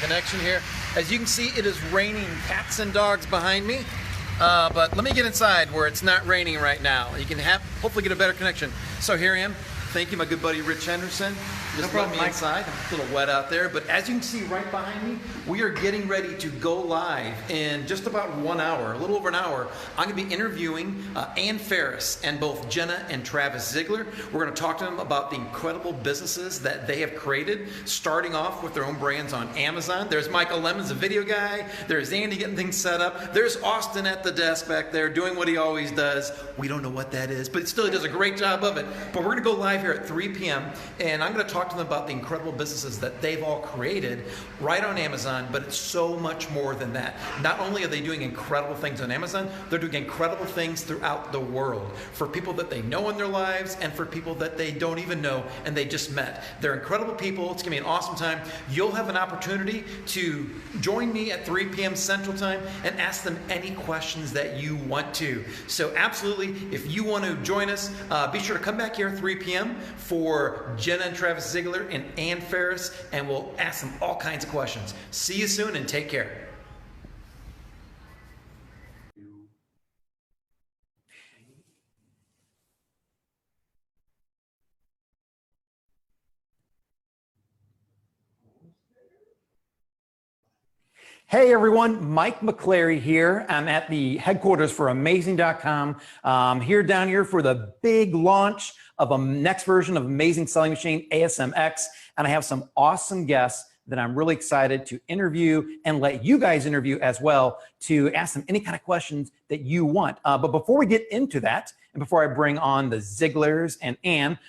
connection here. As you can see, it is raining cats and dogs behind me. But let me get inside where it's not raining right now. You can hopefully get a better connection. So here I am. Thank you, my good buddy Rich Henderson. Just let me inside. I'm a little wet out there, but as you can see right behind me, we are getting ready to go live in just about 1 hour, a little over an hour. I'm going to be interviewing Ferris and both Jenna and Travis Zigler. We're going to talk to them about the incredible businesses that they have created, starting off with their own brands on Amazon. There's Michael Lemons, a video guy. There's Andy getting things set up. There's Austin at the desk back there doing what he always does. We don't know what that is, but still he does a great job of it. But we're going to go live here at 3 p.m. and I'm going to talk to them about the incredible businesses that they've all created right on Amazon, but it's so much more than that. Not only are they doing incredible things on Amazon, they're doing incredible things throughout the world for people that they know in their lives and for people that they don't even know and they just met. They're incredible people. It's going to be an awesome time. You'll have an opportunity to join me at 3 p.m. Central Time and ask them any questions that you want to. So absolutely, if you want to join us, be sure to come back here at 3 p.m. for Jenna and Travis Zigler and Ferris, and we'll ask them all kinds of questions. See you soon and take care. Hey everyone, Mike McClary here. I'm at the headquarters for Amazing.com. Here down here for the big launch of a next version of Amazing Selling Machine, ASMX, and I have some awesome guests that I'm really excited to interview and let you guys interview as well to ask them any kind of questions that you want. But before we get into that, and before I bring on the Ziglers and Ann,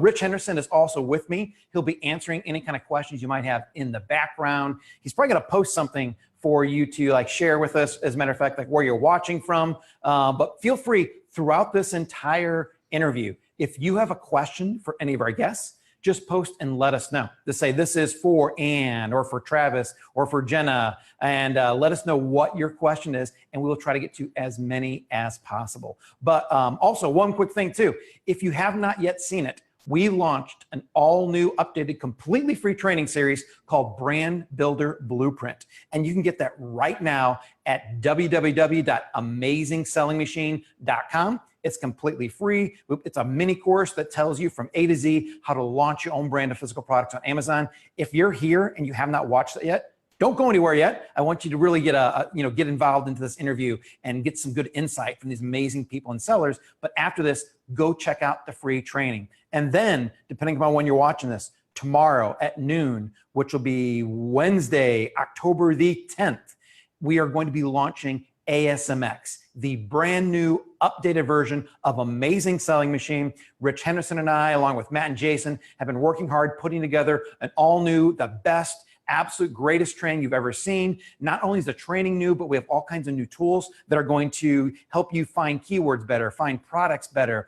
Rich Henderson is also with me. He'll be answering any kind of questions you might have in the background. He's probably gonna post something for you to share with us, as a matter of fact, where you're watching from. But feel free throughout this entire interview, if you have a question for any of our guests, just post and let us know. Just say, this is for Ann or for Travis or for Jenna, and let us know what your question is, and we will try to get to as many as possible. But also, one quick thing too, if you have not yet seen it, we launched an all new, updated, completely free training series called Brand Builder Blueprint. And you can get that right now at www.amazingsellingmachine.com. It's completely free. It's a mini course that tells you from A to Z how to launch your own brand of physical products on Amazon. If you're here and you have not watched it yet, don't go anywhere yet. I want you to really get get involved into this interview and get some good insight from these amazing people and sellers. But after this, go check out the free training. And then, depending upon when you're watching this, tomorrow at noon, which will be Wednesday, October the 10th, we are going to be launching ASMX, the brand new updated version of Amazing Selling Machine. Rich Henderson and I, along with Matt and Jason, have been working hard putting together an all new, the best, absolute greatest training you've ever seen. Not only is the training new, but we have all kinds of new tools that are going to help you find keywords better, find products better,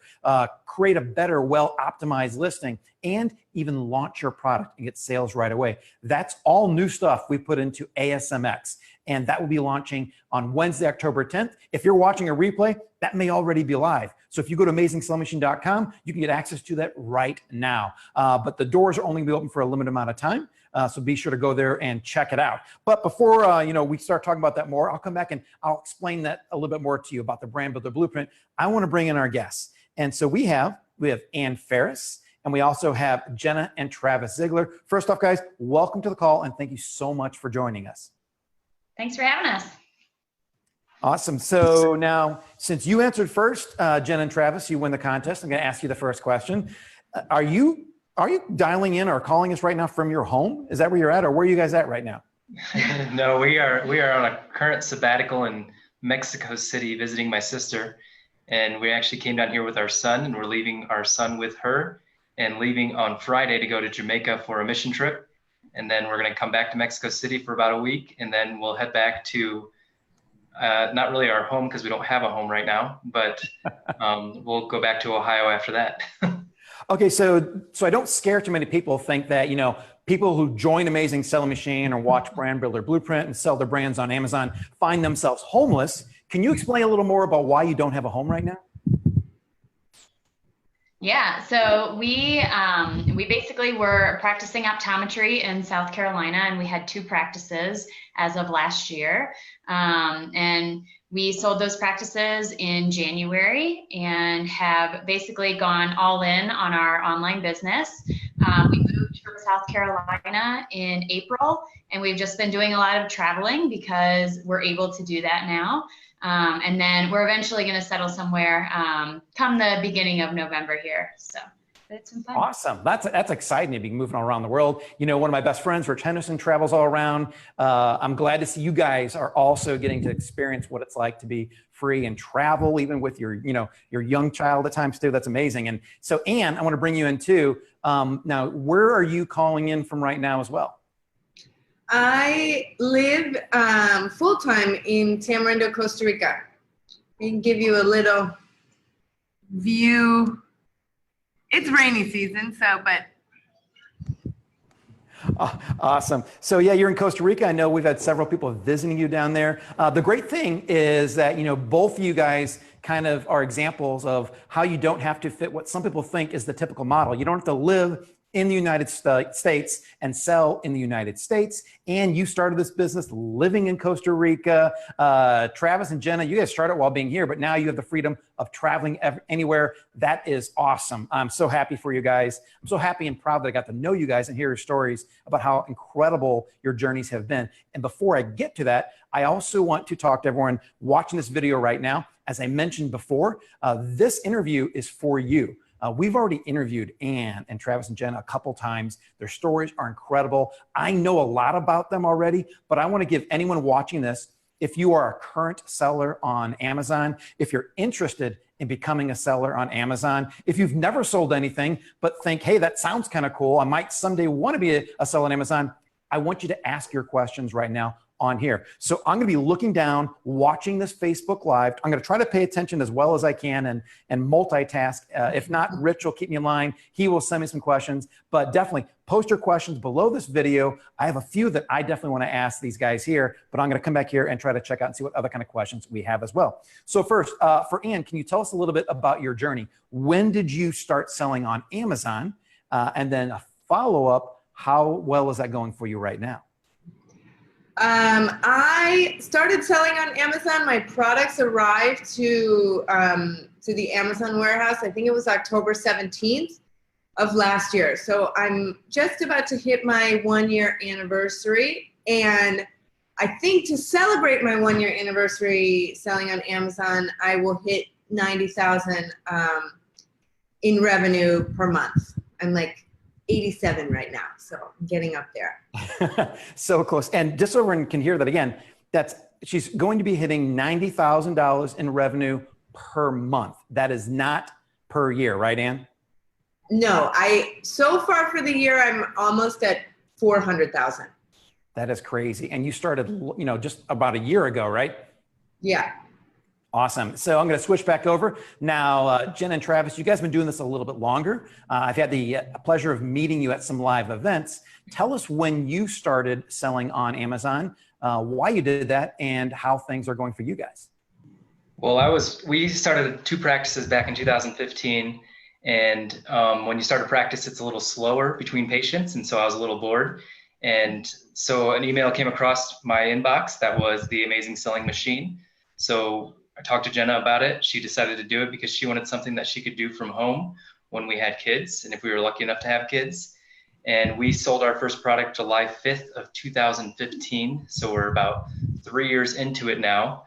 create a better, well-optimized listing, and even launch your product and get sales right away. That's all new stuff we put into ASMX. And that will be launching on Wednesday, October 10th. If you're watching a replay, that may already be live. So if you go to AmazingSellingMachine.com, you can get access to that right now. But the doors are only going to be open for a limited amount of time. So be sure to go there and check it out. But before we start talking about that more, I'll come back and I'll explain that a little bit more to you about the Brand Builder Blueprint. I want to bring in our guests. And so we have Ann Ferris, and we also have Jenna and Travis Zigler. First off, guys, welcome to the call, and thank you so much for joining us. Thanks for having us. Awesome. So now, since you answered first, Jenna and Travis, you win the contest. I'm going to ask you the first question. Are you dialing in or calling us right now from your home? Is that where you're at, or where are you guys at right now? No, we are on a current sabbatical in Mexico City visiting my sister, and we actually came down here with our son, and we're leaving our son with her and leaving on Friday to go to Jamaica for a mission trip. And then we're going to come back to Mexico City for about a week, and then we'll head back to not really our home because we don't have a home right now, but we'll go back to Ohio after that. Okay, so I don't scare too many people think that, people who join Amazing Selling Machine or watch Brand Builder Blueprint and sell their brands on Amazon find themselves homeless. Can you explain a little more about why you don't have a home right now? Yeah, so we basically were practicing optometry in South Carolina, and we had two practices as of last year. And we sold those practices in January and have basically gone all in on our online business. We moved from South Carolina in April, and we've just been doing a lot of traveling because we're able to do that now. And then we're eventually going to settle somewhere come the beginning of November here. So it's been fun. Awesome. That's exciting to be moving all around the world. You know, one of my best friends, Rich Henderson, travels all around. I'm glad to see you guys are also getting to experience what it's like to be free and travel, even with your young child at times too. That's amazing. And so, Ann, I want to bring you in too. Now, where are you calling in from right now as well? I live full-time in Tamarindo, Costa Rica. I can give you a little view. It's rainy season, but. Awesome. So yeah, you're in Costa Rica. I know we've had several people visiting you down there. The great thing is that, both of you guys kind of are examples of how you don't have to fit what some people think is the typical model. You don't have to live in the United States and sell in the United States. And you started this business living in Costa Rica. Travis and Jenna, you guys started while being here, but now you have the freedom of traveling anywhere. That is awesome. I'm so happy for you guys. I'm so happy and proud that I got to know you guys and hear your stories about how incredible your journeys have been. And before I get to that, I also want to talk to everyone watching this video right now. As I mentioned before, this interview is for you. We've already interviewed Ann and Travis and Jenna a couple times. Their stories are incredible. I know a lot about them already, but I want to give anyone watching this, if you are a current seller on Amazon, if you're interested in becoming a seller on Amazon, if you've never sold anything, but think, hey, that sounds kind of cool, I might someday want to be a seller on Amazon, I want you to ask your questions right now on here. So I'm going to be looking down, watching this Facebook Live. I'm going to try to pay attention as well as I can and multitask. If not, Rich will keep me in line. He will send me some questions, but definitely post your questions below this video. I have a few that I definitely want to ask these guys here, but I'm going to come back here and try to check out and see what other kind of questions we have as well. So first, for Ann, can you tell us a little bit about your journey? When did you start selling on Amazon? And then a follow-up, how well is that going for you right now? I started selling on Amazon. My products arrived to the Amazon warehouse. I think it was October 17th of last year. So I'm just about to hit my 1-year anniversary. And I think to celebrate my 1-year anniversary selling on Amazon, I will hit 90,000 in revenue per month. I'm like 87 right now, so I'm getting up there. So close. And just so everyone can hear that again, she's going to be hitting $90,000 in revenue per month. That is not per year, right, Ann? No, so far for the year, I'm almost at 400,000. That is crazy. And you started, just about a year ago, right? Yeah. Awesome. So I'm going to switch back over. Now, Jen and Travis, you guys have been doing this a little bit longer. I've had the pleasure of meeting you at some live events. Tell us when you started selling on Amazon, why you did that, and how things are going for you guys. Well, we started 2 practices back in 2015. And when you start a practice, it's a little slower between patients. And so I was a little bored. And so an email came across my inbox that was the Amazing Selling Machine. So I talked to Jenna about it. She decided to do it because she wanted something that she could do from home when we had kids, and if we were lucky enough to have kids. And we sold our first product July 5th of 2015. So we're about 3 years into it now.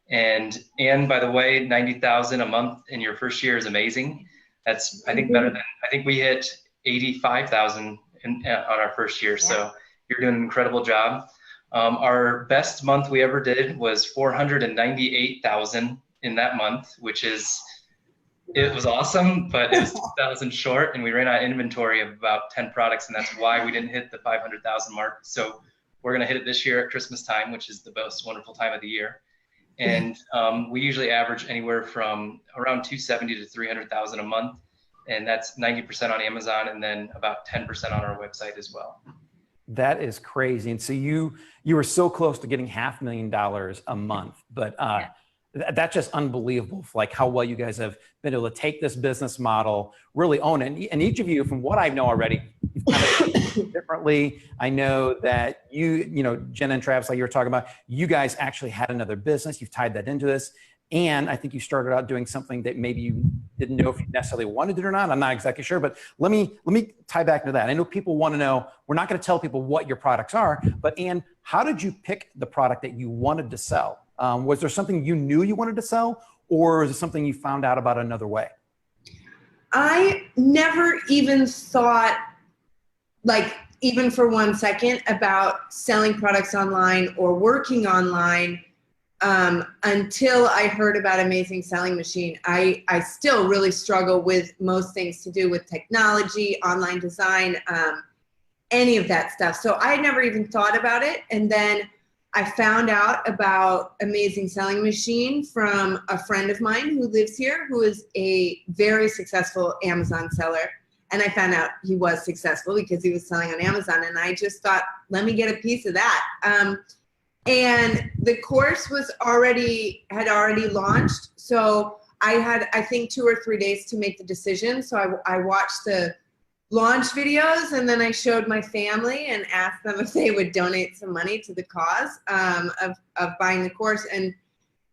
And by the way, 90,000 a month in your first year is amazing. That's, I think, better than, I think we hit 85,000 on our first year. Yeah. So you're doing an incredible job. Our best month we ever did was 498,000 in that month, it was awesome, but it was 2,000 short, and we ran out of inventory of about 10 products, and that's why we didn't hit the 500,000 mark. So we're gonna hit it this year at Christmas time, which is the most wonderful time of the year. And we usually average anywhere from around 270 to 300,000 a month, and that's 90% on Amazon, and then about 10% on our website as well. That is crazy. And so you were so close to getting $500,000 a month, but That's just unbelievable, like how well you guys have been able to take this business model, really own it. And each of you, from what I know already, you've kind of done it differently. I know that you know, Jenna and Travis, like you were talking about, you guys actually had another business. You've tied that into this. And I think you started out doing something that maybe you didn't know if you necessarily wanted it or not. I'm not exactly sure, but let me tie back into that. I know people want to know, we're not going to tell people what your products are, but Ann, how did you pick the product that you wanted to sell? Was there something you knew you wanted to sell, or is it something you found out about another way? I never even thought, like, even for 1 second, about selling products online or working online until I heard about Amazing Selling Machine. I still really struggle with most things to do with technology, online design, any of that stuff. So I never even thought about it. And then I found out about Amazing Selling Machine from a friend of mine who lives here, who is a very successful Amazon seller. And I found out he was successful because he was selling on Amazon. And I just thought, let me get a piece of that. And the course had already launched. So I had, I think, 2 or 3 days to make the decision. So I watched the launch videos, and then I showed my family and asked them if they would donate some money to the cause of buying the course.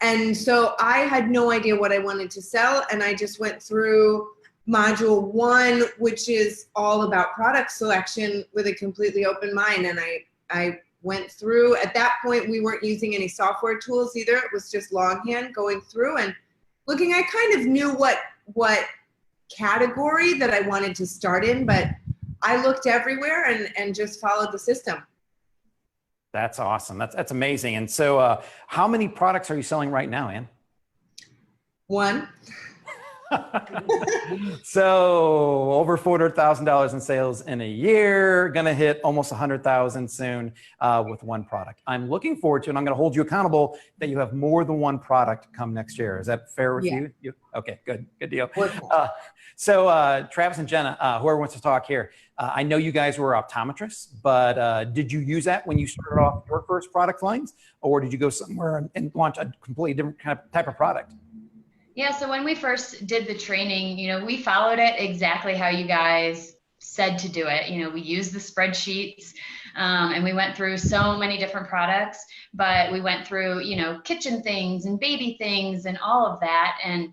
And so I had no idea what I wanted to sell, and I just went through module 1, which is all about product selection, with a completely open mind. And I went through, at that point, we weren't using any software tools either. It was just longhand going through and looking. I kind of knew what category that I wanted to start in, but I looked everywhere and just followed the system. That's awesome. That's amazing. And so how many products are you selling right now, Ann? 1. So over $400,000 in sales in a year, gonna hit almost 100,000 soon with 1 product. I'm looking forward to, and I'm gonna hold you accountable that you have more than 1 product come next year. Is that fair with you? Okay, good deal. So Travis and Jenna, whoever wants to talk here, I know you guys were optometrists, but did you use that when you started off your first product lines, or did you go somewhere and launch a completely different kind of type of product? Yeah, so when we first did the training, you know, we followed it exactly how you guys said to do it. You know, we used the spreadsheets and we went through so many different products, but we went through, you know, kitchen things and baby things and all of that. And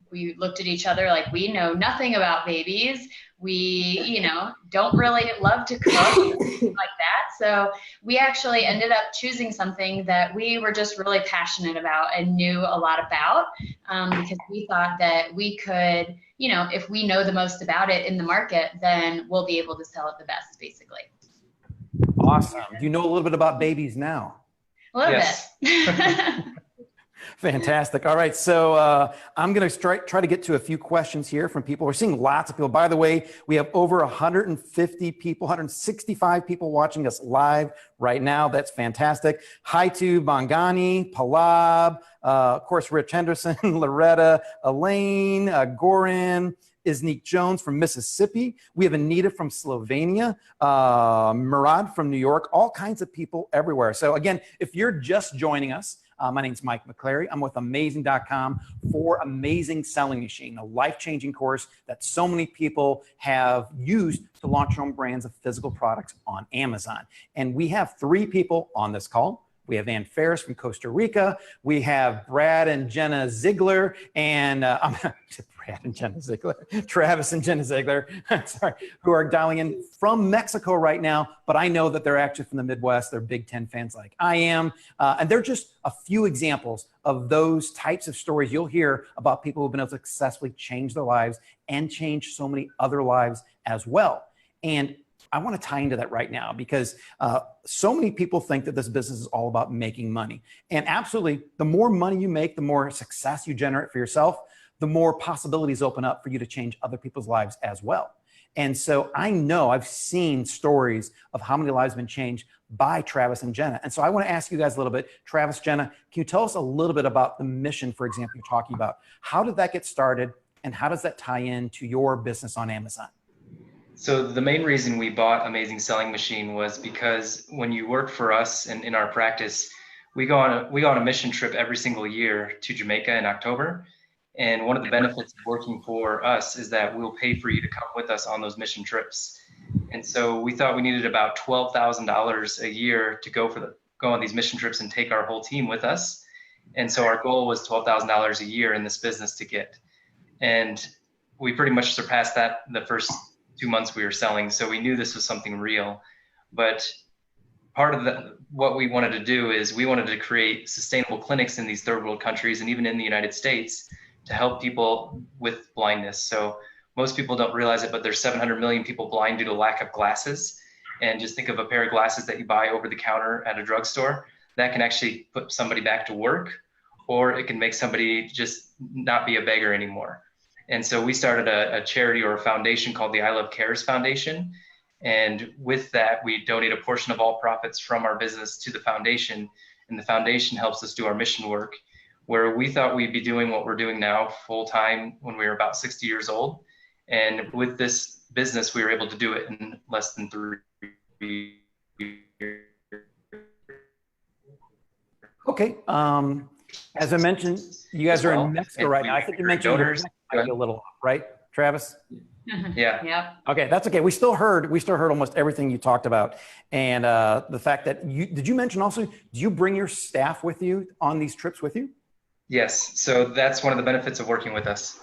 we looked at each other like, we know nothing about babies. We, you know, don't really love to cook like that. So we actually ended up choosing something that we were just really passionate about and knew a lot about, because we thought that we could, you know, if we know the most about it in the market, then we'll be able to sell it the best, basically. Awesome. Do you know a little bit about babies now? A little bit. Fantastic. All right. So I'm going to try to get to a few questions here from people. We're seeing lots of people. By the way, we have over 150 people, 165 people watching us live right now. That's fantastic. Hi to Bangani, Palab, of course, Rich Henderson, Loretta, Elaine, Goran, Isnique Jones from Mississippi. We have Anita from Slovenia, Murad from New York, all kinds of people everywhere. So again, if you're just joining us, my name's Mike McClary. I'm with Amazing.com for Amazing Selling Machine, a life-changing course that so many people have used to launch your own brands of physical products on Amazon. And we have 3 people on this call. We have Ann Ferris from Costa Rica. We have Brad and Jenna Zigler, and Brad and Jenna Zigler, Travis and Jenna Zigler, sorry, who are dialing in from Mexico right now, but I know that they're actually from the Midwest. They're Big Ten fans like I am. And they're just a few examples of those types of stories you'll hear about people who've been able to successfully change their lives and change so many other lives as well. And I want to tie into that right now because so many people think that this business is all about making money. And absolutely, the more money you make, the more success you generate for yourself, the more possibilities open up for you to change other people's lives as well. And so I know I've seen stories of how many lives have been changed by Travis and Jenna. And so I want to ask you guys a little bit, Travis, Jenna, can you tell us a little bit about the mission, for example, you're talking about? How did that get started and how does that tie in to your business on Amazon? So the main reason we bought Amazing Selling Machine was because when you work for us and in our practice, we go on a mission trip every single year to Jamaica in October. And one of the benefits of working for us is that we'll pay for you to come with us on those mission trips. And so we thought we needed about $12,000 a year to go on these mission trips and take our whole team with us. And so our goal was $12,000 a year in this business to get. And we pretty much surpassed that the first 2 months we were selling. So we knew this was something real. But part of what we wanted to do is we wanted to create sustainable clinics in these third world countries and even in the United States to help people with blindness. So most people don't realize it, but there's 700 million people blind due to lack of glasses. And just think of a pair of glasses that you buy over the counter at a drugstore. That can actually put somebody back to work, or it can make somebody just not be a beggar anymore. And so we started a charity or a foundation called the I Love Cares Foundation. And with that, we donate a portion of all profits from our business to the foundation. And the foundation helps us do our mission work, where we thought we'd be doing what we're doing now full time when we were about 60 years old. And with this business, we were able to do it in less than 3 years. Okay. As I mentioned, you guys are in Mexico right now. I think you mentioned donors a little off, right, Travis? Yeah. Yep. Okay, that's okay. We still heard almost everything you talked about, and the fact that did you mention also? Do you bring your staff with you on these trips with you? Yes. So that's one of the benefits of working with us.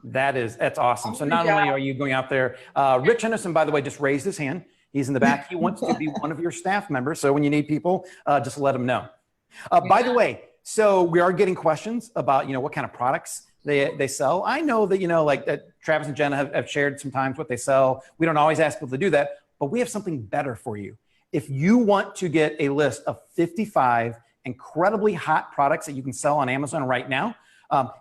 That's awesome. So not only are you going out there, Rich Henderson, by the way, just raised his hand. He's in the back. He wants to be one of your staff members. So when you need people, just let him know. By the way, so we are getting questions about, what kind of products they sell. I know that, like that Travis and Jenna have shared sometimes what they sell. We don't always ask people to do that, but we have something better for you. If you want to get a list of 55 incredibly hot products that you can sell on Amazon right now,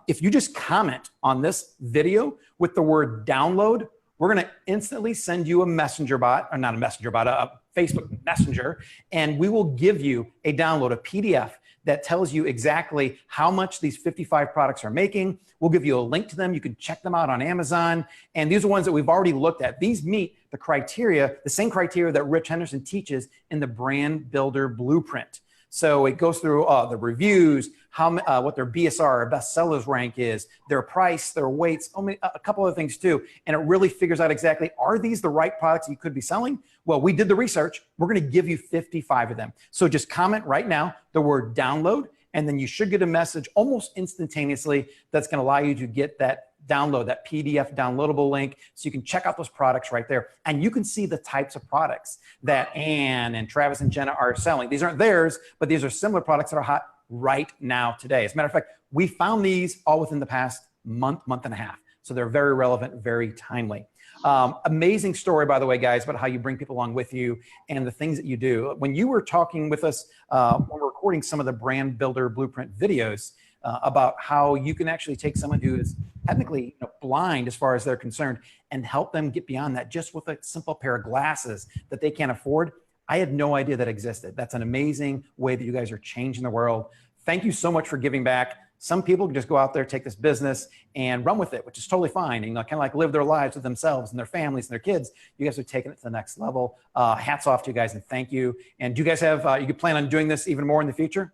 if you just comment on this video with the word download, we're going to instantly send you a messenger bot, or not a messenger bot, a Facebook Messenger, and we will give you a download, a PDF that tells you exactly how much these 55 products are making. We'll give you a link to them. You can check them out on Amazon. And these are ones that we've already looked at. These meet the criteria, the same criteria that Rich Henderson teaches in the Brand Builder Blueprint. So it goes through the reviews, what their BSR, or best sellers rank is, their price, their weights, a couple other things too. And it really figures out exactly, are these the right products you could be selling? Well, we did the research. We're going to give you 55 of them. So just comment right now the word download, and then you should get a message almost instantaneously that's going to allow you to get that download, that PDF downloadable link, so you can check out those products right there. And you can see the types of products that Ann and Travis and Jenna are selling. These aren't theirs, but these are similar products that are hot right now today. As a matter of fact, we found these all within the past month and a half. So they're very relevant, very timely. Amazing story, by the way, guys, about how you bring people along with you and the things that you do. When you were talking with us, when we're recording some of the Brand Builder Blueprint videos, about how you can actually take someone who is technically blind as far as they're concerned and help them get beyond that just with a simple pair of glasses that they can't afford. I had no idea that existed. That's an amazing way that you guys are changing the world. Thank you so much for giving back. Some people can just go out there, take this business and run with it, which is totally fine. And kind of like live their lives with themselves and their families and their kids. You guys are taking it to the next level. Hats off to you guys and thank you. And do you guys have, you plan on doing this even more in the future?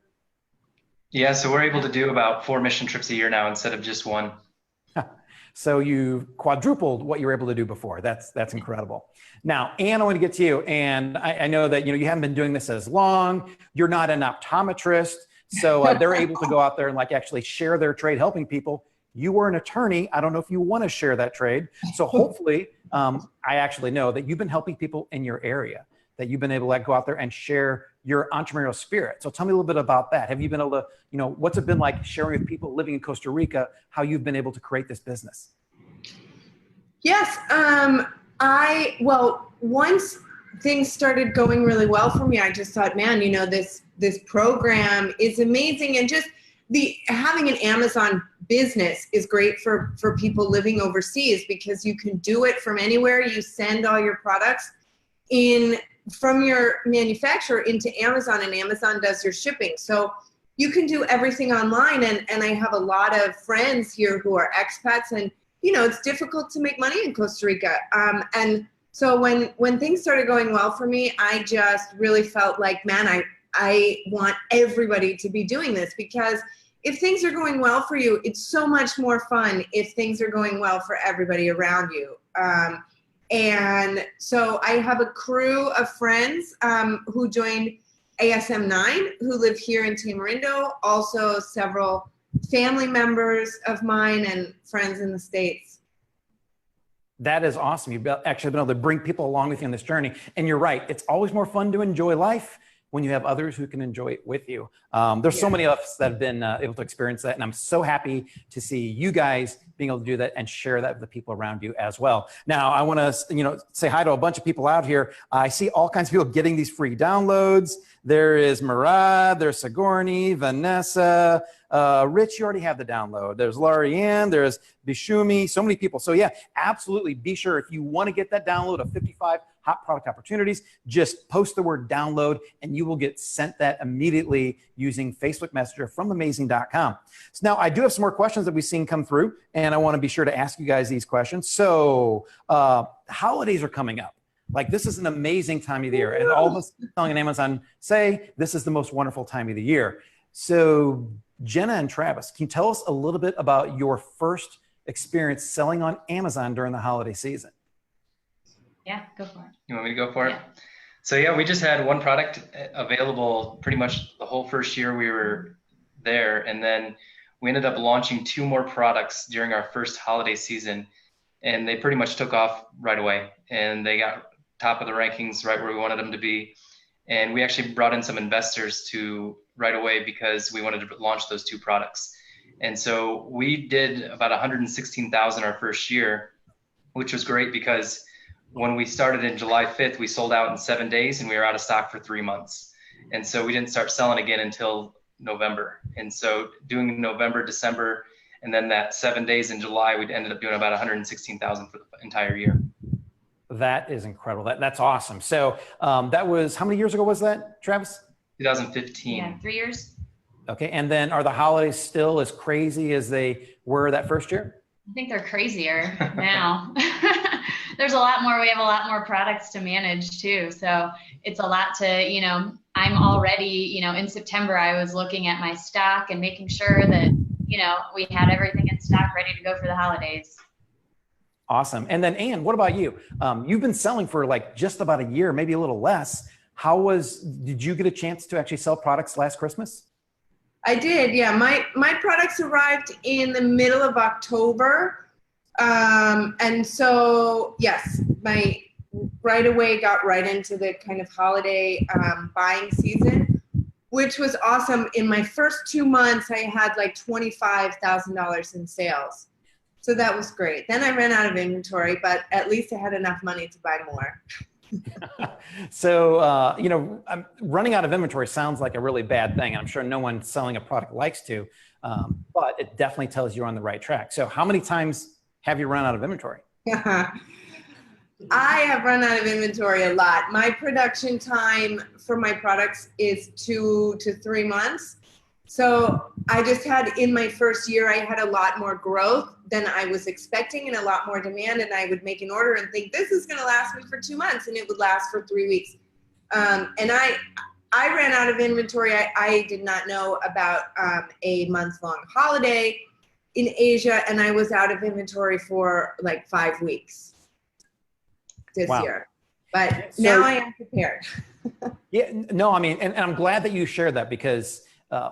Yeah, so we're able to do about 4 mission trips a year now instead of just 1. So you quadrupled what you were able to do before. That's incredible. Now, Ann, I want to get to you. And I know that you haven't been doing this as long. You're not an optometrist. So they're able to go out there and actually share their trade helping people. You were an attorney. I don't know if you want to share that trade. So hopefully, I actually know that you've been helping people in your area, that you've been able to go out there and share your entrepreneurial spirit. So tell me a little bit about that. Have you been able to, what's it been like sharing with people living in Costa Rica, how you've been able to create this business? Yes. Once things started going really well for me, I just thought, man, this program is amazing. And just having an Amazon business is great for people living overseas because you can do it from anywhere. You send all your products from your manufacturer into Amazon, and Amazon does your shipping. So you can do everything online. And I have a lot of friends here who are expats, and it's difficult to make money in Costa Rica. And so when things started going well for me, I just really felt like, man, I want everybody to be doing this, because if things are going well for you, it's so much more fun if things are going well for everybody around you. And so I have a crew of friends who joined ASM 9 who live here in Tamarindo, also several family members of mine and friends in the States. That is awesome. You've actually been able to bring people along with you on this journey. And you're right. It's always more fun to enjoy life when you have others who can enjoy it with you. There's so many of us that have been able to experience that. And I'm so happy to see you guys being able to do that and share that with the people around you as well. Now, I want to say hi to a bunch of people out here. I see all kinds of people getting these free downloads. There is Murad, there's Sigourney, Vanessa, Rich, you already have the download. There's Laurie Ann, there's Bishumi, so many people. So yeah, absolutely be sure if you want to get that download of 55 hot product opportunities, just post the word download and you will get sent that immediately using Facebook Messenger from amazing.com. So now I do have some more questions that we've seen come through and I want to be sure to ask you guys these questions. So holidays are coming up. Like this is an amazing time of the year and all of us selling on Amazon say this is the most wonderful time of the year. So Jenna and Travis, can you tell us a little bit about your first experience selling on Amazon during the holiday season? Yeah, go for it. You want me to go for it? Yeah. So yeah, we just had one product available pretty much the whole first year we were there. And then we ended up launching 2 more products during our first holiday season. And they pretty much took off right away. And they got top of the rankings right where we wanted them to be. And we actually brought in some investors to right away because we wanted to launch those 2 products. And so we did about 116,000 our first year, which was great because when we started in July 5th, we sold out in 7 days and we were out of stock for 3 months. And so we didn't start selling again until November. And so doing November, December, and then that 7 days in July, we ended up doing about 116,000 for the entire year. That is incredible. That's awesome. So that was, how many years ago was that, Travis? 2015. Yeah, 3 years. Okay. And then are the holidays still as crazy as they were that first year? I think they're crazier now. There's a lot more, we have a lot more products to manage too. So it's a lot to, I'm already, in September, I was looking at my stock and making sure that, we had everything in stock ready to go for the holidays. Awesome. And then Ann, what about you? You've been selling for like just about a year, maybe a little less. Did you get a chance to actually sell products last Christmas? I did, yeah. My products arrived in the middle of October. And so, yes, right away got right into the kind of holiday buying season, which was awesome. In my first 2 months, I had like $25,000 in sales. So that was great. Then I ran out of inventory, but at least I had enough money to buy more. So, running out of inventory sounds like a really bad thing. I'm sure no one selling a product likes to, but it definitely tells you're on the right track. So how many times have you run out of inventory? I have run out of inventory a lot. My production time for my products is 2 to 3 months. So I just had, in my first year, I had a lot more growth than I was expecting and a lot more demand. And I would make an order and think, this is going to last me for 2 months, and it would last for 3 weeks. And I ran out of inventory. I did not know about a month-long holiday in Asia, and I was out of inventory for like 5 weeks this year. But now I am prepared. Yeah, no, I mean, and I'm glad that you shared that because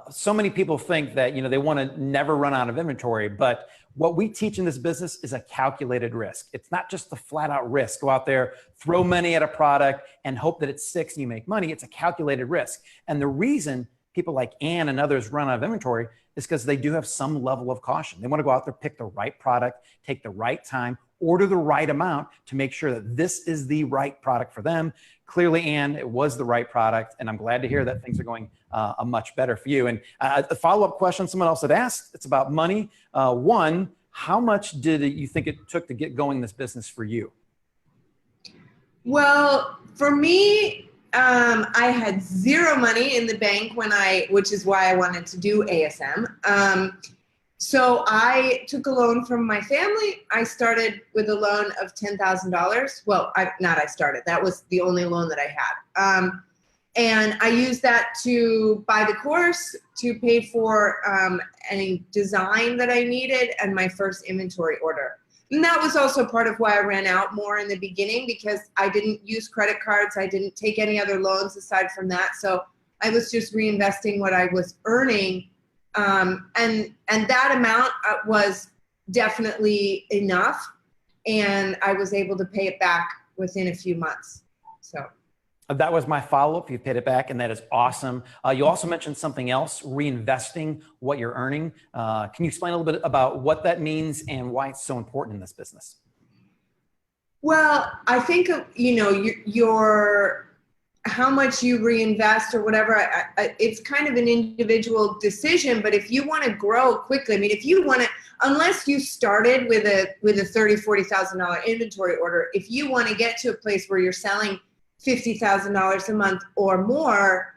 so many people think that, they want to never run out of inventory, but what we teach in this business is a calculated risk. It's not just the flat out risk. Go out there, throw money at a product and hope that it sticks and you make money. It's a calculated risk. And the reason people like Ann and others run out of inventory is because they do have some level of caution. They want to go out there, pick the right product, take the right time, order the right amount to make sure that this is the right product for them. Clearly, Ann, it was the right product, and I'm glad to hear that things are going much better for you. And a follow-up question someone else had asked, it's about money. One, how much did you think it took to get going in this business for you? Well, for me, I had zero money in the bank which is why I wanted to do ASM. So I took a loan from my family. I started with a loan of $10,000. Well, that was the only loan that I had. And I used that to buy the course, to pay for any design that I needed, and my first inventory order. And that was also part of why I ran out more in the beginning, because I didn't use credit cards. I didn't take any other loans aside from that. So I was just reinvesting what I was earning. And that amount was definitely enough. And I was able to pay it back within a few months. So that was my follow-up. You paid it back, and that is awesome. You also mentioned something else, reinvesting what you're earning. Can you explain a little bit about what that means and why it's so important in this business? Well, I think, you know, your how much you reinvest or whatever, it's kind of an individual decision. But if you want to grow quickly, I mean, if you want to, unless you started with a $30,000, $40,000 inventory order, if you want to get to a place where you're selling $50,000 a month or more,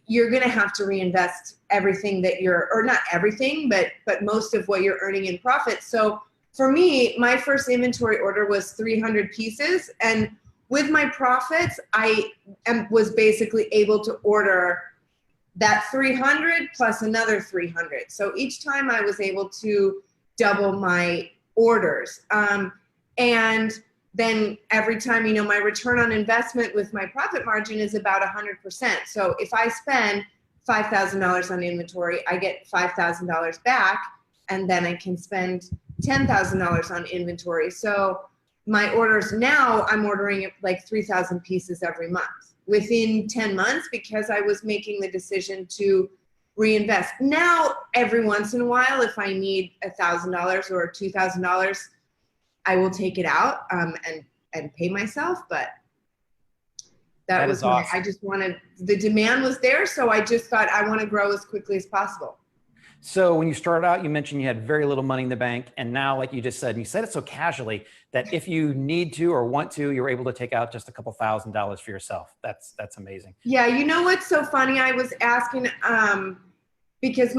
you're going to have to reinvest everything that or not everything, but most of what you're earning in profit. So for me, my first inventory order was 300 pieces, and with my profits, I was basically able to order that 300 plus another 300. So each time I was able to double my orders. And then every time, you know, my return on investment with my profit margin is about 100%. So if I spend $5,000 on inventory, I get $5,000 back, and then I can spend $10,000 on inventory. So my orders now, I'm ordering like 3,000 pieces every month within 10 months, because I was making the decision to reinvest. Now, every once in a while, if I need $1,000 or $2,000, I will take it out and pay myself. But that was awesome. I just wanted, the demand was there. So I just thought, I want to grow as quickly as possible. So when you started out, you mentioned you had very little money in the bank. And now, like you just said, and you said it so casually, that if you need to or want to, you're able to take out just a couple $1,000s for yourself. That's amazing. Yeah. You know what's so funny? I was asking, because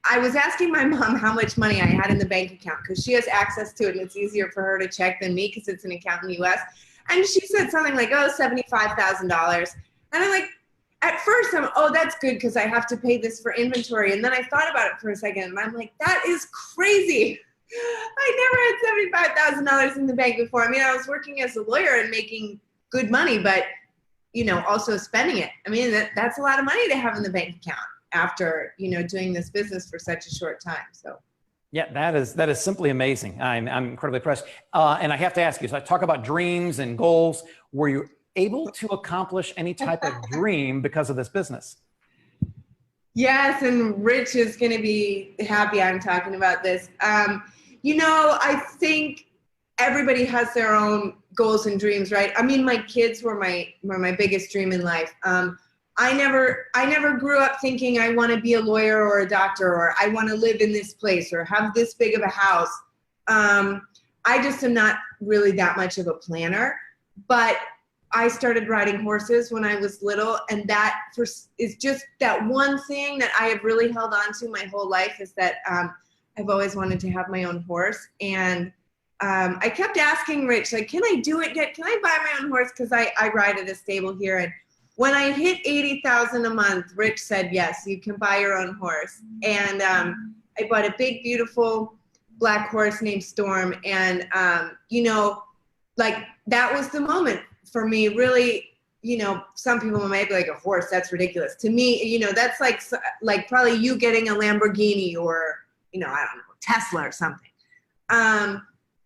I was asking my mom how much money I had in the bank account, because she has access to it and it's easier for her to check than me, because it's an account in the US. And she said something like, oh, $75,000. And I'm like, at first that's good, because I have to pay this for inventory. And then I thought about it for a second, and I'm like, that is crazy. I never had $75,000 in the bank before. I mean, I was working as a lawyer and making good money, but, you know, also spending it. I mean, that's a lot of money to have in the bank account after, you know, doing this business for such a short time. So yeah, that is simply amazing. I'm incredibly impressed. And I have to ask you, so I talk about dreams and goals. Were you able to accomplish any type of dream because of this business? Yes, and Rich is going to be happy I'm talking about this. You know, I think everybody has their own goals and dreams, right? I mean, my kids were my biggest dream in life. I never grew up thinking I want to be a lawyer or a doctor, or I want to live in this place or have this big of a house. I just am not really that much of a planner, but I started riding horses when I was little, and that is just that one thing that I have really held on to my whole life, is that I've always wanted to have my own horse. And I kept asking Rich, like, can I do it yet? Can I buy my own horse? Because I ride at a stable here. And when I hit 80,000 a month, Rich said, yes, you can buy your own horse. And I bought a big, beautiful black horse named Storm. And, you know, like, that was the moment for me, really. You know, some people might be like, a horse, that's ridiculous. To me, you know, that's like probably you getting a Lamborghini or, you know, I don't know, Tesla or something.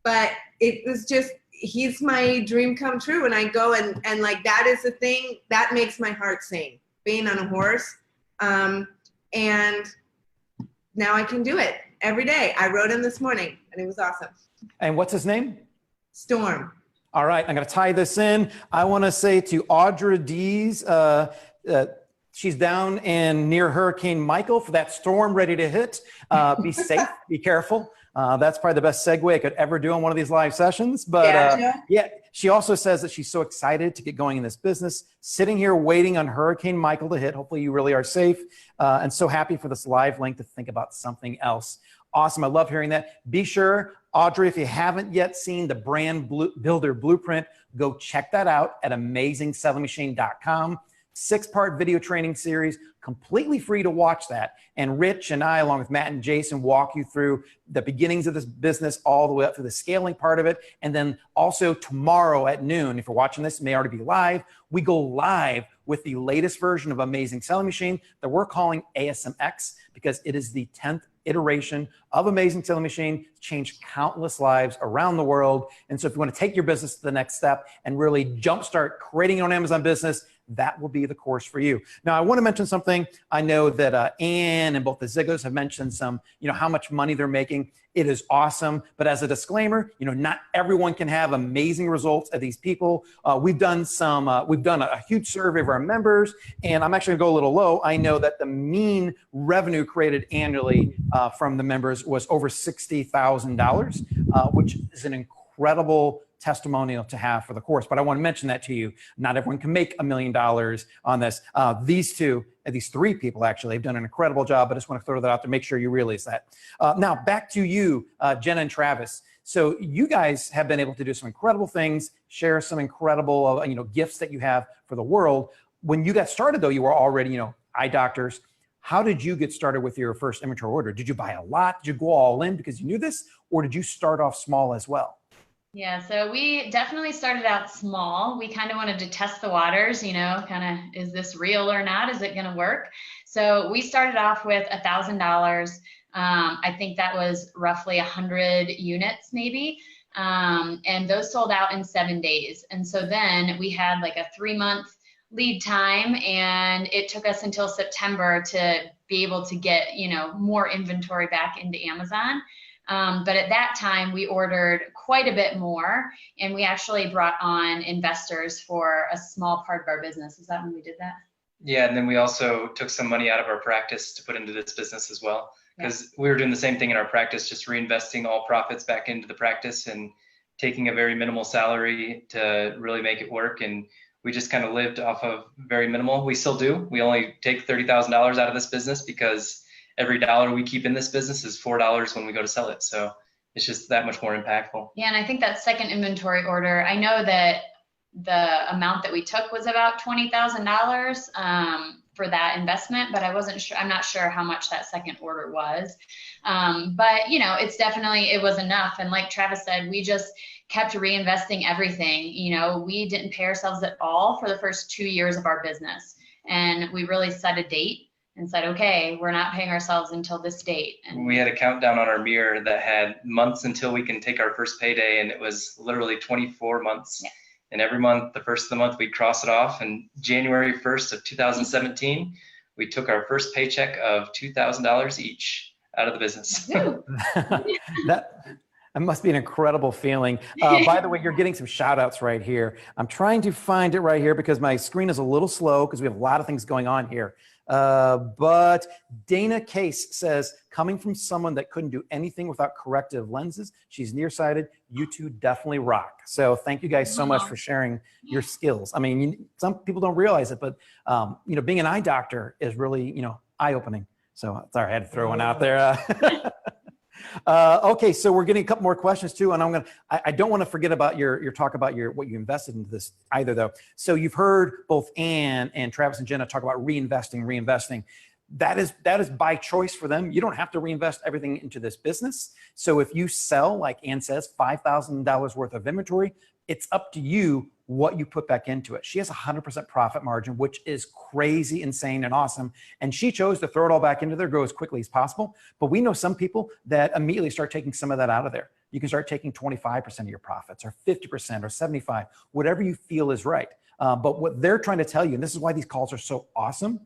But it was just, he's my dream come true. And I go and like, that is the thing that makes my heart sing, being on a horse. And now I can do it every day. I rode him this morning and it was awesome. And what's his name? Storm. All right, I'm going to tie this in. I want to say to Audra Dees, she's down in near Hurricane Michael for that storm ready to hit. Be safe, be careful. That's probably the best segue I could ever do on one of these live sessions. But yeah, she also says that she's so excited to get going in this business, sitting here waiting on Hurricane Michael to hit. Hopefully you really are safe, and so happy for this live link to think about something else. Awesome. I love hearing that. Be sure Audrey, if you haven't yet seen the builder blueprint, go check that out at AmazingSellingMachine.com. 6-part video training series, completely free to watch that. And Rich and I, along with Matt and Jason, walk you through the beginnings of this business all the way up to the scaling part of it. And then also tomorrow at noon, if you're watching this, it may already be live, we go live with the latest version of Amazing Selling Machine that we're calling ASMX, because it is the 10th iteration of Amazing Selling Machine, changed countless lives around the world. And so if you want to take your business to the next step and really jumpstart creating your own Amazon business, that will be the course for you. Now, I want to mention something. I know that Ann and both the Ziglers have mentioned some, how much money they're making. It is awesome. But as a disclaimer, not everyone can have amazing results of these people. We've done a huge survey of our members, and I'm actually gonna go a little low. I know that the mean revenue created annually from the members was over $60,000, which is an incredible testimonial to have for the course. But I want to mention that to you. Not everyone can make $1 million on this. These three people actually have done an incredible job. I just want to throw that out to make sure you realize that. Now back to you, Jenna and Travis. So you guys have been able to do some incredible things, share some incredible gifts that you have for the world. When you got started though, you were already eye doctors. How did you get started with your first inventory order? Did you buy a lot? Did you go all in because you knew this, or did you start off small as well? Yeah, so we definitely started out small. We kind of wanted to test the waters, is this real or not? Is it going to work? So we started off with $1,000. I think that was roughly 100 units maybe. And those sold out in 7 days. And so then we had like a 3-month lead time, and it took us until September to be able to get, more inventory back into Amazon. But at that time, we ordered quite a bit more, and we actually brought on investors for a small part of our business. Is that when we did that? Yeah, and then we also took some money out of our practice to put into this business as well, because we were doing the same thing in our practice, just reinvesting all profits back into the practice and taking a very minimal salary to really make it work. And we just kind of lived off of very minimal. We still do. We only take $30,000 out of this business because every dollar we keep in this business is $4 when we go to sell it. So it's just that much more impactful. Yeah, and I think that second inventory order, I know that the amount that we took was about $20,000 for that investment, but I wasn't sure. I'm not sure how much that second order was. But it's definitely, it was enough. And like Travis said, we just kept reinvesting everything. We didn't pay ourselves at all for the first 2 years of our business. And we really set a date and said, okay, we're not paying ourselves until this date. And we had a countdown on our mirror that had months until we can take our first payday, and it was literally 24 months. Yeah. And every month, the first of the month, we'd cross it off. And January 1st of 2017, we took our first paycheck of $2,000 each out of the business. That must be an incredible feeling. By the way, you're getting some shout outs right here. I'm trying to find it right here because my screen is a little slow because we have a lot of things going on here. But Dana Case says, coming from someone that couldn't do anything without corrective lenses, she's nearsighted. You two definitely rock. So thank you guys so much for sharing your skills. I mean, some people don't realize it, but being an eye doctor is really, eye-opening. So sorry, I had to throw one out there. Okay, so we're getting a couple more questions too, and I don't want to forget about your talk about what you invested into this either though. So you've heard both Ann and Travis and Jenna talk about reinvesting. That is by choice for them. You don't have to reinvest everything into this business. So if you sell, like Ann says, $5,000 worth of inventory, it's up to you what you put back into it. She has 100% profit margin, which is crazy, insane, and awesome. And she chose to throw it all back into there, go as quickly as possible. But we know some people that immediately start taking some of that out of there. You can start taking 25% of your profits, or 50%, or 75%, whatever you feel is right. But what they're trying to tell you, and this is why these calls are so awesome,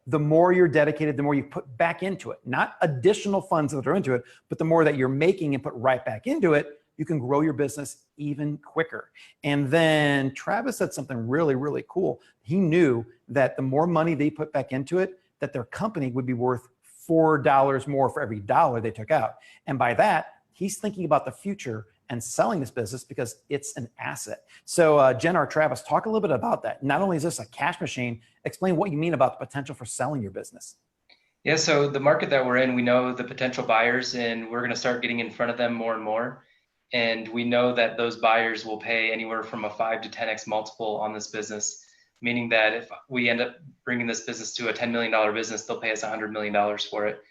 the more you're dedicated, the more you put back into it. Not additional funds that are into it, but the more that you're making and put right back into it, you can grow your business even quicker. And then Travis said something really, really cool. He knew that the more money they put back into it, that their company would be worth $4 more for every dollar they took out. And by that, he's thinking about the future and selling this business because it's an asset. So Jenna or Travis, talk a little bit about that. Not only is this a cash machine, explain what you mean about the potential for selling your business. Yeah, so the market that we're in, we know the potential buyers, and we're going to start getting in front of them more and more. And we know that those buyers will pay anywhere from a 5 to 10x multiple on this business, meaning that if we end up bringing this business to a $10 million business, they'll pay us $100 million for it.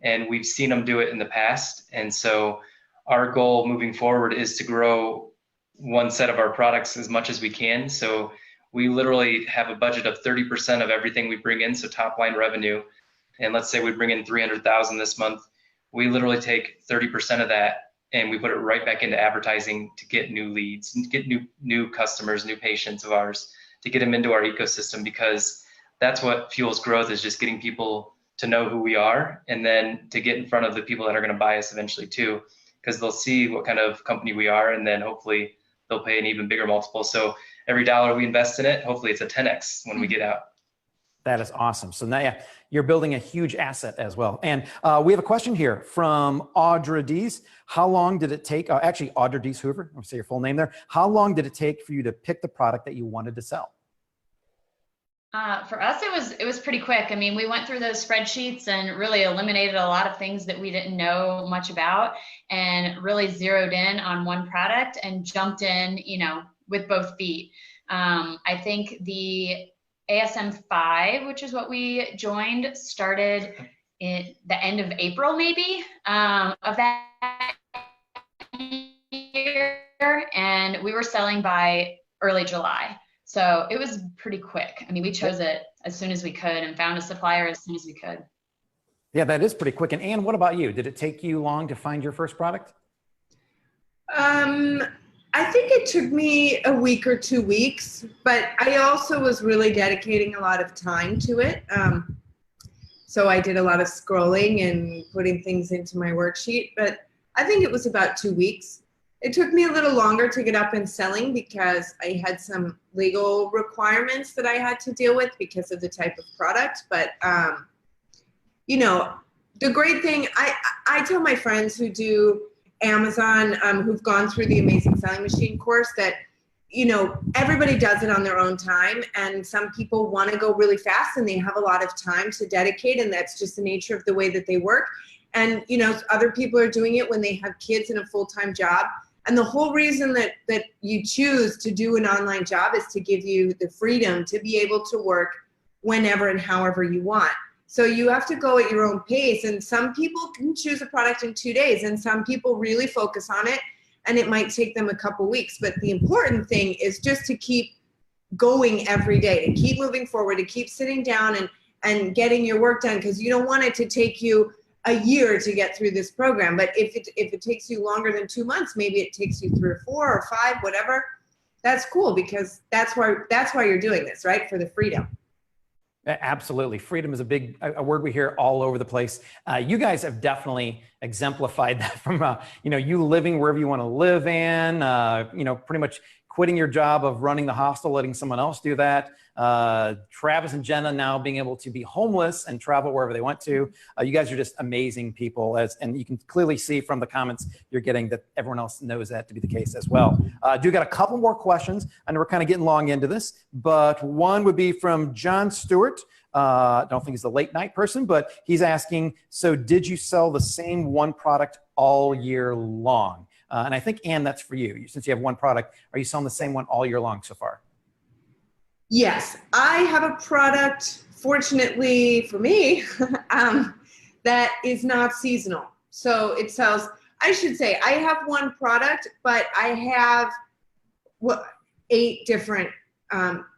And we've seen them do it in the past. And so our goal moving forward is to grow one set of our products as much as we can. So we literally have a budget of 30% of everything we bring in, so top line revenue. And let's say we bring in 300,000 this month. We literally take 30% of that and we put it right back into advertising to get new leads, get new customers, new patients of ours, to get them into our ecosystem, because that's what fuels growth, is just getting people to know who we are, and then to get in front of the people that are going to buy us eventually too, because they'll see what kind of company we are, and then hopefully they'll pay an even bigger multiple. So every dollar we invest in it, hopefully it's a 10x when we get out. That is awesome. So now, yeah, you're building a huge asset as well. And we have a question here from Audra Dees. How long did it take, actually Audra Dees Hoover, I'll say your full name there. How long did it take for you to pick the product that you wanted to sell? For us, it was pretty quick. I mean, we went through those spreadsheets and really eliminated a lot of things that we didn't know much about, and really zeroed in on one product and jumped in, you know, with both feet. I think the ASM 5, which is what we joined, started in the end of April, maybe, of that year, and we were selling by early July. So it was pretty quick. I mean, we chose it as soon as we could and found a supplier as soon as we could. Yeah, that is pretty quick. And Ann, what about you? Did it take you long to find your first product? I think it took me a week or 2 weeks, but I also was really dedicating a lot of time to it. So I did a lot of scrolling and putting things into my worksheet, but I think it was about 2 weeks. It took me a little longer to get up and selling because I had some legal requirements that I had to deal with because of the type of product. But, you know, the great thing, I tell my friends who do Amazon, who've gone through the Amazing Selling Machine course, that, you know, everybody does it on their own time, and some people want to go really fast and they have a lot of time to dedicate, and that's just the nature of the way that they work. And, you know, other people are doing it when they have kids and a full-time job. And the whole reason that you choose to do an online job is to give you the freedom to be able to work whenever and however you want. So you have to go at your own pace, and some people can choose a product in 2 days, and some people really focus on it, and it might take them a couple weeks. But the important thing is just to keep going every day, to keep moving forward, to keep sitting down and getting your work done, because you don't want it to take you a year to get through this program. But if it takes you longer than 2 months, maybe it takes you 3 or 4 or 5, whatever, that's cool, because that's why you're doing this, right? For the freedom. Absolutely. Freedom is a word we hear all over the place. You guys have definitely exemplified that from, you know, you living wherever you want to live in, you know, pretty much quitting your job of running the hostel, letting someone else do that. Travis and Jenna now being able to be homeless and travel wherever they want to. You guys are just amazing people, and you can clearly see from the comments you're getting that everyone else knows that to be the case as well. Do got a couple more questions. I know we're kind of getting long into this, but one would be from John Stewart. I don't think he's a late night person, but he's asking, so did you sell the same one product all year long? And I think, Ann, that's for you. Since you have one product, are you selling the same one all year long so far? Yes, I have a product, fortunately for me, that is not seasonal. So it sells, I should say, I have one product, but I have 8 different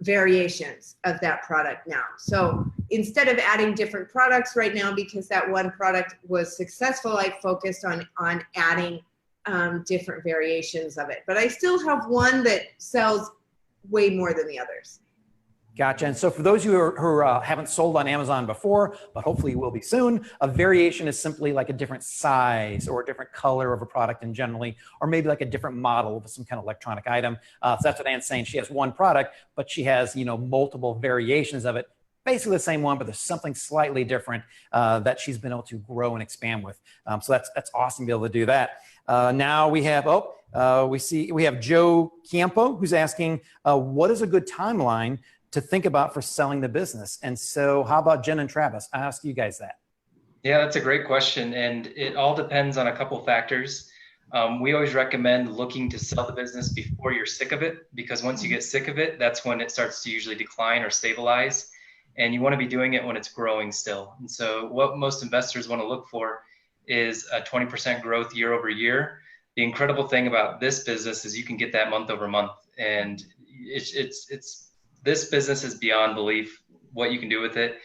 variations of that product now. So instead of adding different products right now, because that one product was successful, I focused on adding different variations of it. But I still have one that sells way more than the others. Gotcha. And so for those of you who haven't sold on Amazon before, but hopefully you will be soon, a variation is simply like a different size or a different color of a product in generally, or maybe like a different model of some kind of electronic item. So that's what Ann's saying. She has one product, but she has, you know, multiple variations of it. Basically the same one, but there's something slightly different that she's been able to grow and expand with. So that's awesome to be able to do that. Now we have, we have Joe Campo who's asking, what is a good timeline to think about for selling the business? And so how about Jen and Travis? I ask you guys that. Yeah, that's a great question. And it all depends on a couple factors. We always recommend looking to sell the business before you're sick of it, because once you get sick of it, that's when it starts to usually decline or stabilize. And you want to be doing it when it's growing still. And so what most investors want to look for is a 20% growth year over year. The incredible thing about this business is you can get that month over month. And this business is beyond belief what you can do with it.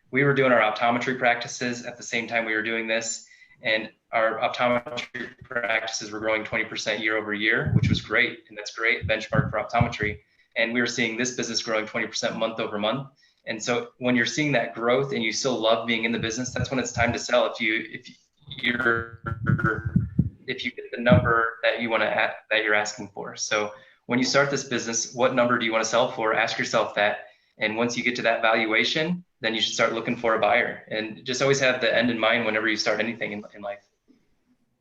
We were doing our optometry practices at the same time we were doing this, and our optometry practices were growing 20% year over year, which was great. And that's great benchmark for optometry. And we were seeing this business growing 20% month over month. And so when you're seeing that growth and you still love being in the business, that's when it's time to sell. If you get the number that you want to that you're asking for. So when you start this business, what number do you want to sell for? Ask yourself that. And once you get to that valuation, then you should start looking for a buyer. And just always have the end in mind whenever you start anything in life.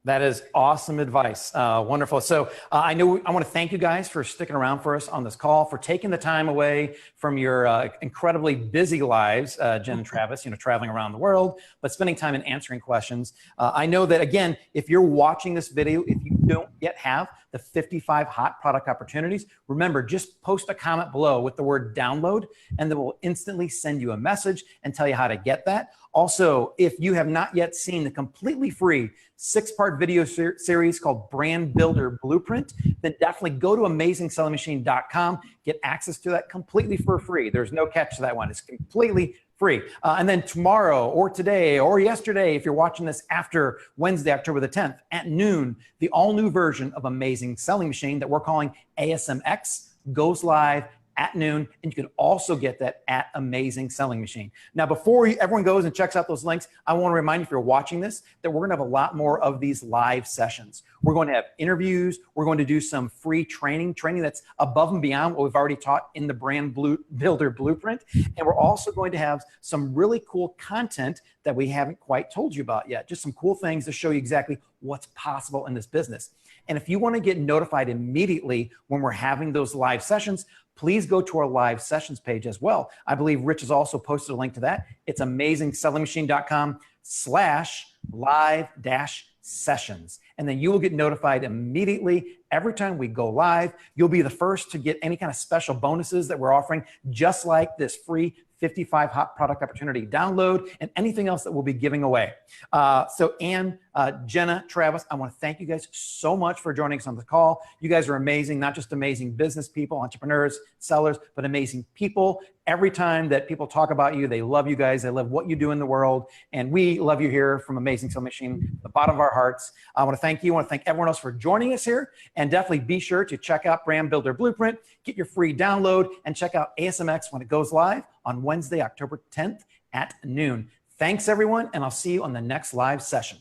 That is awesome advice. Wonderful. So I want to thank you guys for sticking around for us on this call, for taking the time away from your incredibly busy lives, Jen and Travis, traveling around the world, but spending time and answering questions. I know that, again, if you're watching this video, if you don't yet have the 55 hot product opportunities, remember, just post a comment below with the word download, and then we'll instantly send you a message and tell you how to get that. Also, if you have not yet seen the completely free 6-part video series called Brand Builder Blueprint, then definitely go to AmazingSellingMachine.com, get access to that completely for free. There's no catch to that one. It's completely free. And then tomorrow or today or yesterday, if you're watching this after Wednesday, October the 10th at noon, the all new version of Amazing Selling Machine that we're calling ASMX goes live at noon, and you can also get that at Amazing Selling Machine. Now, before everyone goes and checks out those links, I want to remind you, if you're watching this, that we're going to have a lot more of these live sessions. We're going to have interviews. We're going to do some free training that's above and beyond what we've already taught in the Brand Builder Blueprint. And we're also going to have some really cool content that we haven't quite told you about yet. Just some cool things to show you exactly what's possible in this business. And if you want to get notified immediately when we're having those live sessions, please go to our live sessions page as well. I believe Rich has also posted a link to that. It's AmazingSellingMachine.com/live-sessions. And then you will get notified immediately every time we go live. You'll be the first to get any kind of special bonuses that we're offering, just like this free 55 hot product opportunity download and anything else that we'll be giving away. So Ann, Jenna, Travis, I want to thank you guys so much for joining us on the call. You guys are amazing, not just amazing business people, entrepreneurs, sellers, but amazing people. Every time that people talk about you, they love you guys. They love what you do in the world. And we love you here from Amazing Selling Machine, the bottom of our hearts. I want to thank you. I want to thank everyone else for joining us here. And definitely be sure to check out Brand Builder Blueprint, get your free download, and check out ASMX when it goes live on Wednesday, October 10th at noon. Thanks, everyone, and I'll see you on the next live session.